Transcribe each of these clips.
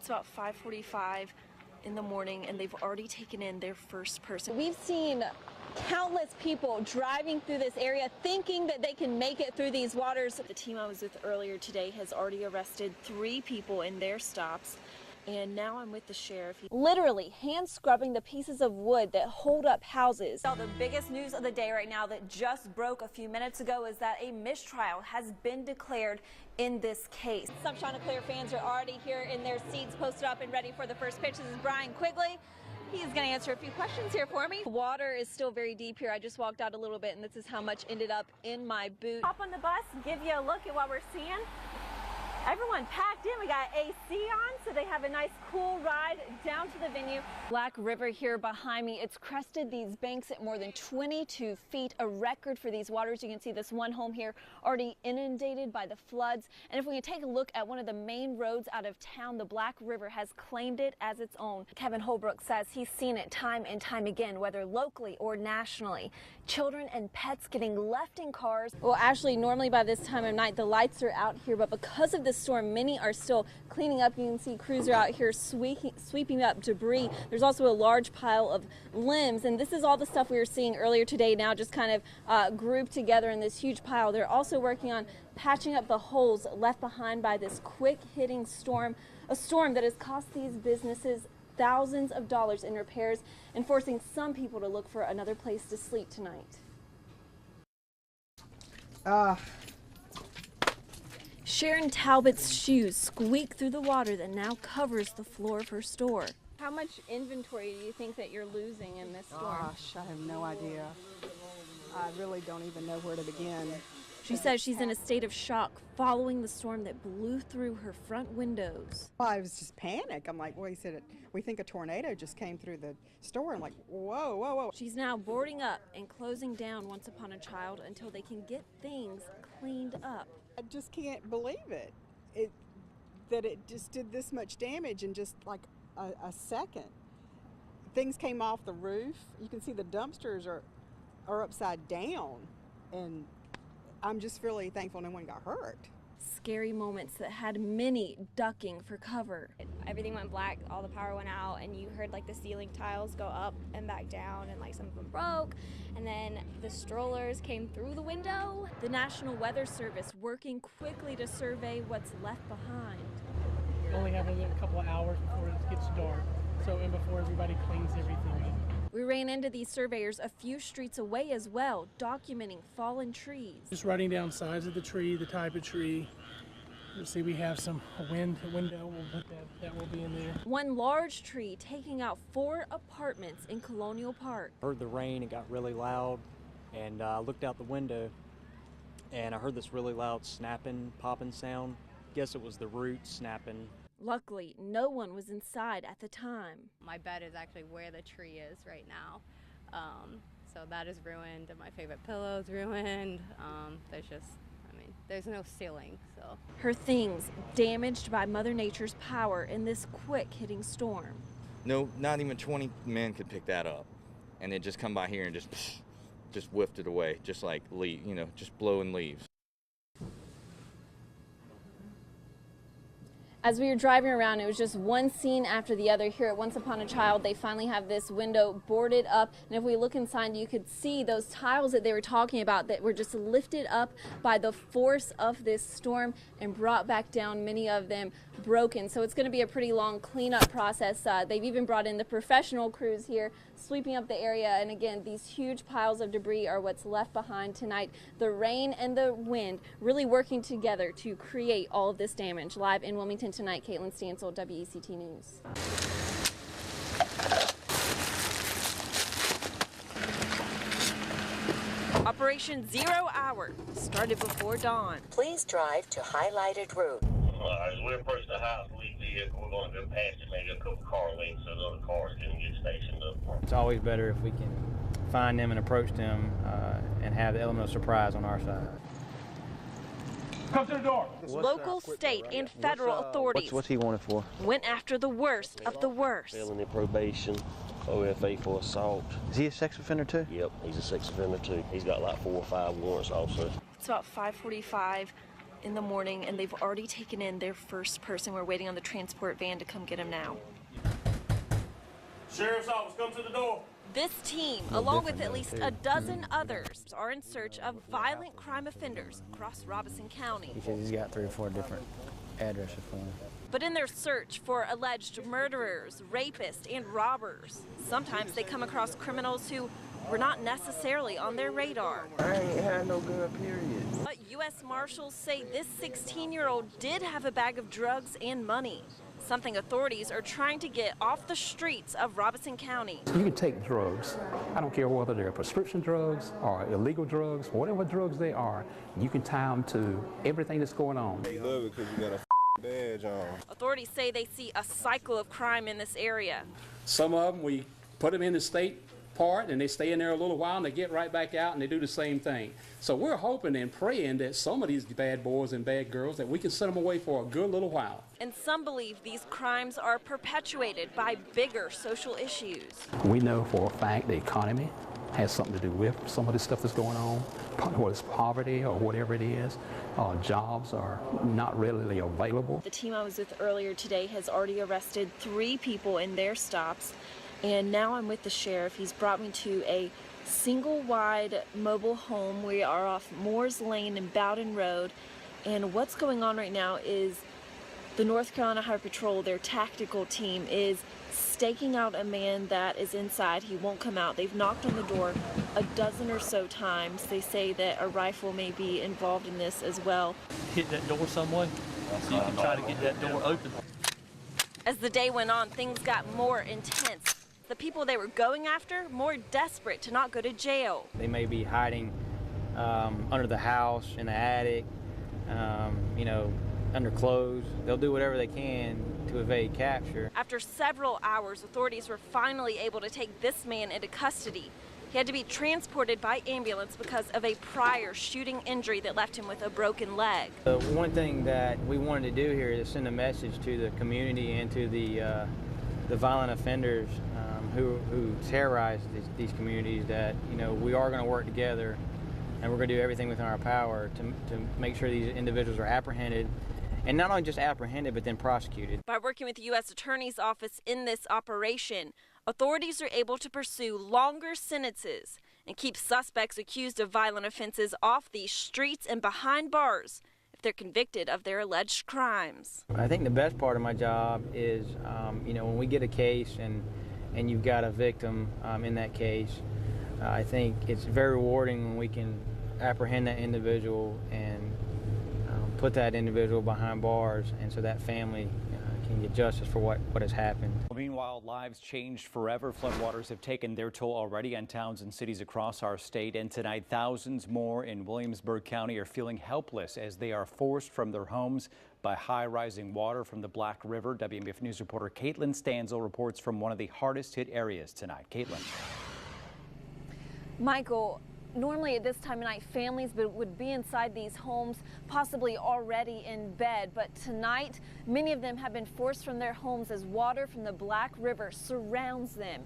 about 5:45 in the morning, and they've already taken in their first person. We've seen countless people driving through this area thinking that they can make it through these waters. The team I was with earlier today has already arrested 3 people in their stops, and now I'm with the sheriff. Literally hand scrubbing the pieces of wood that hold up houses. Now, the biggest news of the day right now that just broke a few minutes ago is that a mistrial has been declared in this case. Some Chanticleer fans are already here in their seats, posted up and ready for the first pitch. This is Brian Quigley. He's going to answer a few questions here for me. Water is still very deep here. I just walked out a little bit, and this is how much ended up in my boot. Hop on the bus, give you a look at what we're seeing. Everyone packed in. We got AC on, so they have a nice cool ride down to the venue. Black River here behind me. It's crested these banks at more than 22 feet, a record for these waters. You can see this one home here already inundated by the floods. And if we can take a look at one of the main roads out of town, the Black River has claimed it as its own. Kevin Holbrook says he's seen it time and time again, whether locally or nationally. Children and pets getting left in cars. Well, actually, normally by this time of night, the lights are out here, but because of the storm, many are still cleaning up. You can see crews are out here sweeping up debris. There's also a large pile of limbs, and this is all the stuff we were seeing earlier today, now just kind of grouped together in this huge pile. They're also working on patching up the holes left behind by this quick-hitting storm, a storm that has cost these businesses thousands of dollars in repairs and forcing some people to look for another place to sleep tonight. Sharon Talbot's shoes squeak through the water that now covers the floor of her store. How much inventory do you think that you're losing in this storm? Gosh, I have no idea. I really don't even know where to begin. She says she's in a state of shock following the storm that blew through her front windows. Well, I was just panicked. I'm like, well, he said, we think a tornado just came through the store. I'm like, whoa, whoa, whoa. She's now boarding up and closing down Once Upon a Child until they can get things cleaned up. I just can't believe it, that it just did this much damage in just like a second. Things came off the roof. You can see the dumpsters are upside down, and I'm just really thankful no one got hurt. Scary moments that had many ducking for cover. Everything went black, all the power went out, and you heard like the ceiling tiles go up and back down, and like some of them broke, and then the strollers came through the window. The National Weather Service working quickly to survey what's left behind. We only have a couple of hours before it gets dark, and before everybody cleans everything up. We ran into these surveyors a few streets away as well, documenting fallen trees. Just writing down size of the tree, the type of tree. You'll see we have a window. We'll put that will be in there. One large tree taking out 4 apartments in Colonial Park. I heard the rain, it got really loud, and I looked out the window and I heard this really loud snapping, popping sound. Guess it was the roots snapping. Luckily, no one was inside at the time. My bed is actually where the tree is right now. So that is ruined, and my favorite pillow is ruined. There's no ceiling, so. Her things damaged by Mother Nature's power in this quick-hitting storm. No, not even 20 men could pick that up. And it just come by here and just whiffed it away, just like just blowing leaves. As we were driving around, it was just one scene after the other. Here at Once Upon a Child, they finally have this window boarded up, and if we look inside, you could see those tiles that they were talking about that were just lifted up by the force of this storm and brought back down, many of them broken. So it's going to be a pretty long cleanup process. They've even brought in the professional crews here, sweeping up the area, and again, these huge piles of debris are what's left behind tonight. The rain and the wind really working together to create all of this damage. Live in Wilmington tonight, Kaitlin Stansell, WECT News. Operation 0 Hour started before dawn. Please drive to highlighted route. As we approach the house, we're going to go past it, maybe a couple car lengths so the other cars can get stationed up. It's always better if we can find them and approach them and have the element of surprise on our side. Come to the door. Local, state, and federal authorities what's he wanted for? went after the worst of the worst. Felony probation, OFA for assault. Is he a sex offender too? Yep, he's a sex offender too. He's got like 4 or 5 warrants also. It's about 5:45 in the morning, and they've already taken in their first person. We're waiting on the transport van to come get him now. Sheriff's office, come to the door. This team, along with at least a dozen others, are in search of violent crime offenders across Robeson County. He says he's got 3 or 4 different addresses for them. But in their search for alleged murderers, rapists, and robbers, sometimes they come across criminals who were not necessarily on their radar. I ain't had no gun, period. But U.S. Marshals say this 16-year-old did have a bag of drugs and money, something authorities are trying to get off the streets of Robeson County. You can take drugs. I don't care whether they're prescription drugs or illegal drugs, whatever drugs they are, you can tie them to everything that's going on. They love it because you got a badge on. Authorities say they see a cycle of crime in this area. Some of them, we put them in the state part and they stay in there a little while and they get right back out and they do the same thing. So we're hoping and praying that some of these bad boys and bad girls, that we can send them away for a good little while. And some believe these crimes are perpetuated by bigger social issues. We know for a fact the economy has something to do with some of the stuff that's going on, whether it's poverty or whatever it is. Jobs are not readily available. The team I was with earlier today has already arrested 3 people in their stops, and now I'm with the sheriff. He's brought me to a single-wide mobile home. We are off Moores Lane and Bowden Road, and what's going on right now is the North Carolina Highway Patrol, their tactical team, is staking out a man that is inside. He won't come out. They've knocked on the door a dozen or so times. They say that a rifle may be involved in this as well. Hit that door some way so you can try to get that door open. As the day went on, things got more intense. The people they were going after, more desperate to not go to jail. They may be hiding under the house, in the attic, under clothes. They'll do whatever they can to evade capture. After several hours, authorities were finally able to take this man into custody. He had to be transported by ambulance because of a prior shooting injury that left him with a broken leg. One thing that we wanted to do here is send a message to the community and to the violent offenders who terrorize these communities that, we are going to work together and we're going to do everything within our power to make sure these individuals are apprehended. And not only just apprehended, but then prosecuted. By working with the U.S. Attorney's Office in this operation, authorities are able to pursue longer sentences and keep suspects accused of violent offenses off the streets and behind bars if they're convicted of their alleged crimes. I think the best part of my job is, when we get a case and you've got a victim in that case, I think it's very rewarding when we can apprehend that individual and put that individual behind bars, and so that family can get justice for what has happened. Meanwhile, lives changed forever. Floodwaters have taken their toll already on towns and cities across our state, and tonight thousands more in Williamsburg County are feeling helpless as they are forced from their homes by high rising water from the Black River. WMBF News reporter Kaitlin Stansell reports from one of the hardest hit areas tonight. Kaitlin. Michael, normally at this time of night, families would be inside these homes, possibly already in bed. But tonight, many of them have been forced from their homes as water from the Black River surrounds them.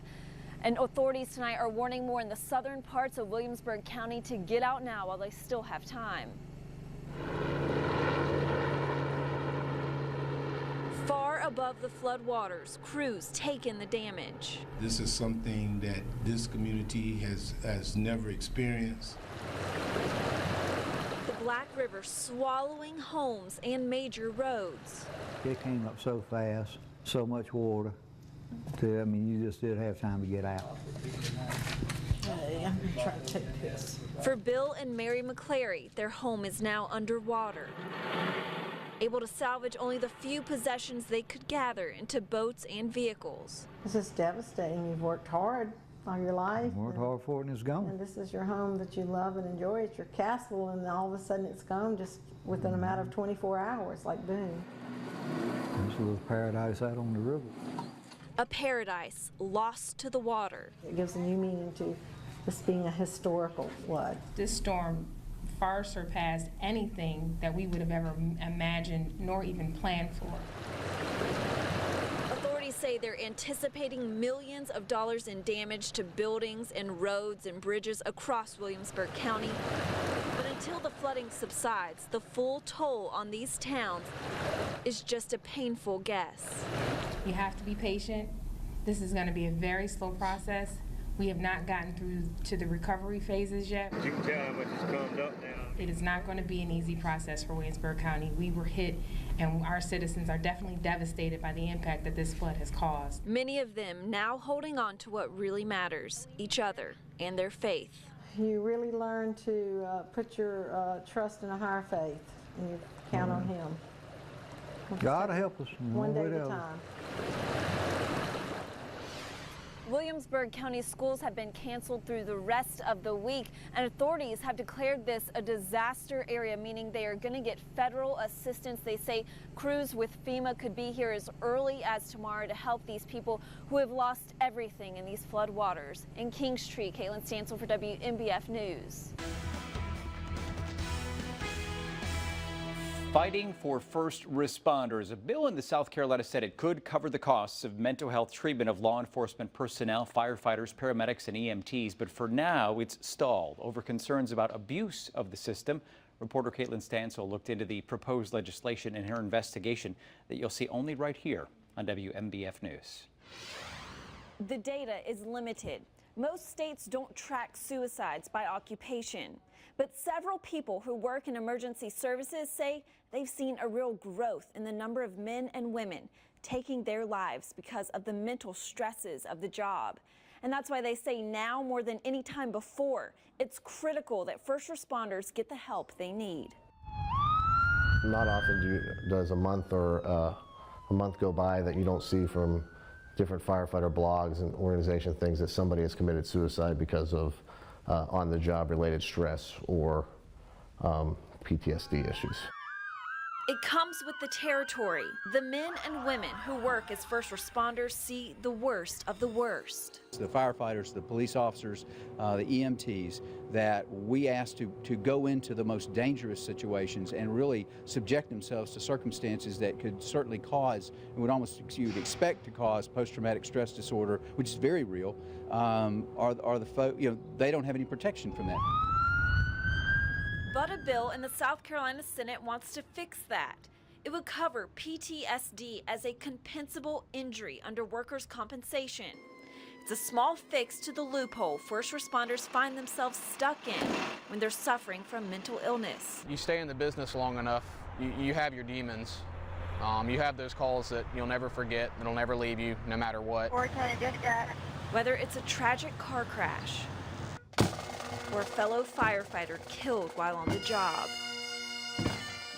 And authorities tonight are warning more in the southern parts of Williamsburg County to get out now while they still have time. Far above the floodwaters, crews take in the damage. This is something that this community has never experienced. The Black River swallowing homes and major roads. It came up so fast, so much water. You just didn't have time to get out. Hey, I'm gonna try to take this. For Bill and Mary McClary, their home is now underwater. Able to salvage only the few possessions they could gather into boats and vehicles. This is devastating. You've worked hard all your life. Worked hard for it and it's gone. And this is your home that you love and enjoy. It's your castle, and all of a sudden it's gone just within a matter of 24 hours, like boom. There's a little paradise out on the river. A paradise lost to the water. It gives a new meaning to this being a historical flood. This storm far surpassed anything that we would have ever imagined nor even planned for. Authorities say they're anticipating millions of dollars in damage to buildings and roads and bridges across Williamsburg County. But until the flooding subsides, the full toll on these towns is just a painful guess. You have to be patient. This is going to be a very slow process. We have not gotten through to the recovery phases yet. You can tell how much it's come up now. It is not going to be an easy process for Williamsburg County. We were hit, and our citizens are definitely devastated by the impact that this flood has caused. Many of them now holding on to what really matters, each other and their faith. You really learn to put your trust in a higher faith, and you count on Him. God help us. One day at a time. Williamsburg County schools have been canceled through the rest of the week, and authorities have declared this a disaster area, meaning they are going to get federal assistance. They say crews with FEMA could be here as early as tomorrow to help these people who have lost everything in these flood waters. In Kingstree, Kaitlin Stansell for WMBF News. Fighting for first responders. A bill in the South Carolina Senate could cover the costs of mental health treatment of law enforcement personnel, firefighters, paramedics, and EMTs. But for now, it's stalled over concerns about abuse of the system. Reporter Kaitlin Stansell looked into the proposed legislation in her investigation that you'll see only right here on WMBF News. The data is limited. Most states don't track suicides by occupation, but several people who work in emergency services say they've seen a real growth in the number of men and women taking their lives because of the mental stresses of the job. And that's why they say now more than any time before, it's critical that first responders get the help they need. Not often does a month or a month go by that you don't see from different firefighter blogs and organization things that somebody has committed suicide because of on-the-job related stress or PTSD issues. It comes with the territory. The men and women who work as first responders see the worst of the worst. The firefighters, the police officers, the EMTs, that we ask to go into the most dangerous situations and really subject themselves to circumstances that could certainly cause, and would almost you'd expect to cause post-traumatic stress disorder, which is very real, are the folk, they don't have any protection from that. But a bill in the South Carolina Senate wants to fix that. It would cover PTSD as a compensable injury under workers' compensation. It's a small fix to the loophole first responders find themselves stuck in when they're suffering from mental illness. You stay in the business long enough, you have your demons. You have those calls that you'll never forget, that'll never leave you, no matter what. Whether it's a tragic car crash, or a fellow firefighter killed while on the job.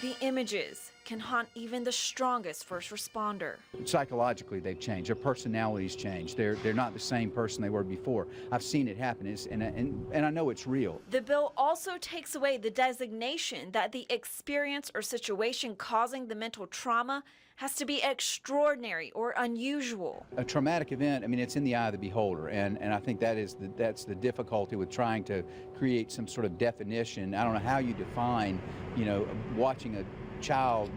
The images can haunt even the strongest first responder. Psychologically, they've changed. Their personalities changed. They're not the same person they were before. I've seen it happen, and I know it's real. The bill also takes away the designation that the experience or situation causing the mental trauma has to be extraordinary or unusual. A traumatic event, it's in the eye of the beholder, and I think that's the difficulty with trying to create some sort of definition. I don't know how you define, watching a child,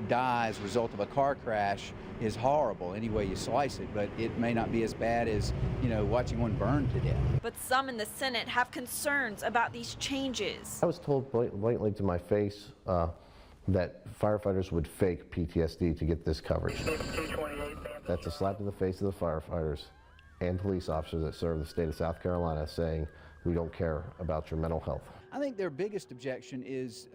die as a result of a car crash is horrible any way you slice it, but it may not be as bad as, watching one burn to death. But some in the Senate have concerns about these changes. I was told blatantly to my face that firefighters would fake PTSD to get this coverage. That's a slap in the face of the firefighters and police officers that serve the state of South Carolina, saying we don't care about your mental health. I think their biggest objection is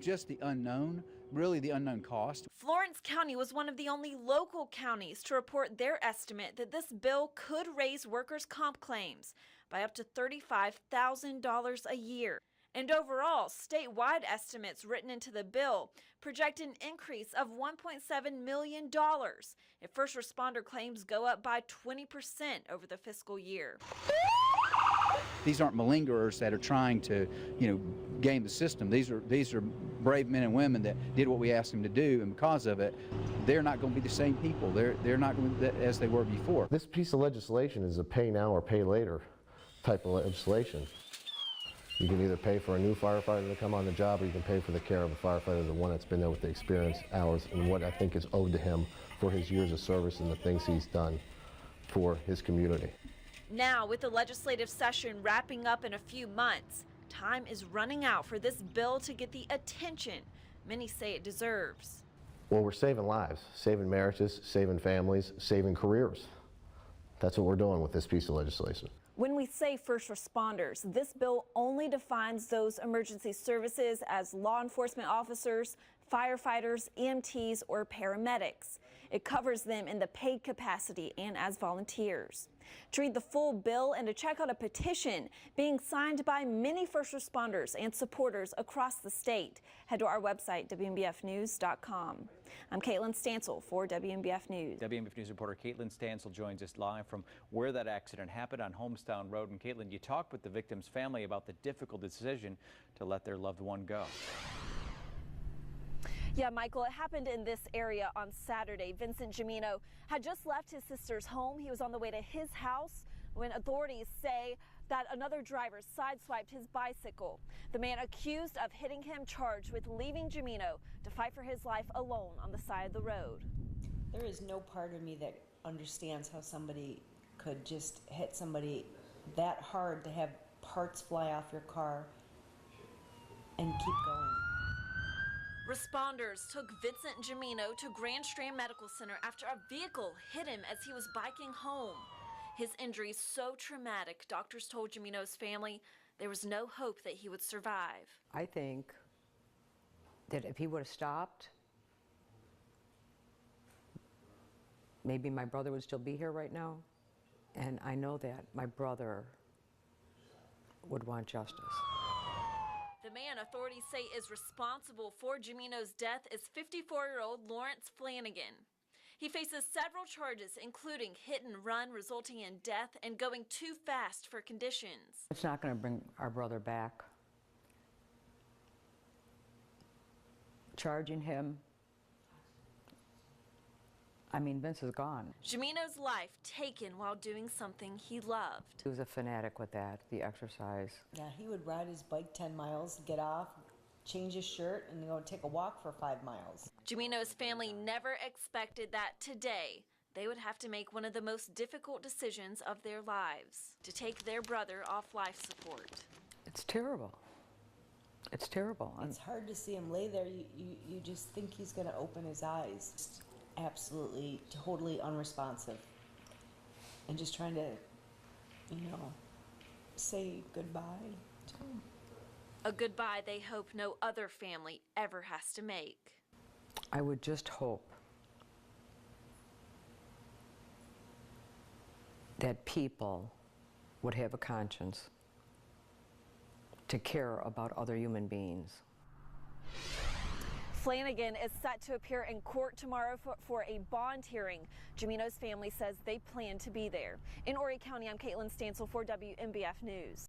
just the unknown, really the unknown cost. Florence County was one of the only local counties to report their estimate that this bill could raise workers' comp claims by up to $35,000 a year. And overall, statewide estimates written into the bill project an increase of $1.7 million if first responder claims go up by 20% over the fiscal year. These aren't malingerers that are trying to, game the system. These are brave men and women that did what we asked them to do, and because of it, they're not going to be the same people. They're not going to be as they were before. This piece of legislation is a pay now or pay later type of legislation. You can either pay for a new firefighter to come on the job, or you can pay for the care of a firefighter, the one that's been there with the experience, hours, and what I think is owed to him for his years of service and the things he's done for his community. Now, with the legislative session wrapping up in a few months, time is running out for this bill to get the attention many say it deserves. Well, we're saving lives, saving marriages, saving families, saving careers. That's what we're doing with this piece of legislation. When we say first responders, this bill only defines those emergency services as law enforcement officers, firefighters, EMTs, or paramedics. It covers them in the paid capacity and as volunteers. To read the full bill and to check out a petition being signed by many first responders and supporters across the state, head to our website, WMBFnews.com. I'm Kaitlin Stansell for WMBF News. WMBF News reporter Kaitlin Stansell joins us live from where that accident happened on Homestown Road. And Kaitlin, you talked with the victim's family about the difficult decision to let their loved one go. Yeah, Michael, it happened in this area on Saturday. Vincent Gimino had just left his sister's home. He was on the way to his house when authorities say that another driver sideswiped his bicycle. The man accused of hitting him charged with leaving Gimino to fight for his life alone on the side of the road. There is no part of me that understands how somebody could just hit somebody that hard to have parts fly off your car and keep going. Responders took Vincent Gimino to Grand Strand Medical Center after a vehicle hit him as he was biking home. His injuries so traumatic, doctors told Gimino's family there was no hope that he would survive. I think that if he would have stopped, maybe my brother would still be here right now. And I know that my brother would want justice. The man authorities say is responsible for Gimino's death is 54-year-old Lawrence Flanagan. He faces several charges, including hit and run resulting in death and going too fast for conditions. It's not going to bring our brother back. Charging him, I mean, Vince is gone. Gimino's life taken while doing something he loved. He was a fanatic with that, the exercise. Yeah, he would ride his bike 10 miles, get off, change his shirt, and go take a walk for 5 miles. Gimino's family never expected that today they would have to make one of the most difficult decisions of their lives, to take their brother off life support. It's terrible. It's terrible. It's hard to see him lay there. You just think he's going to open his eyes. Just absolutely, totally unresponsive. And just trying to, say goodbye to him. A goodbye they hope no other family ever has to make. I would just hope that people would have a conscience to care about other human beings. Flanagan is set to appear in court tomorrow for a bond hearing. Gimino's family says they plan to be there. In Horry County, I'm Kaitlin Stansell for WMBF News.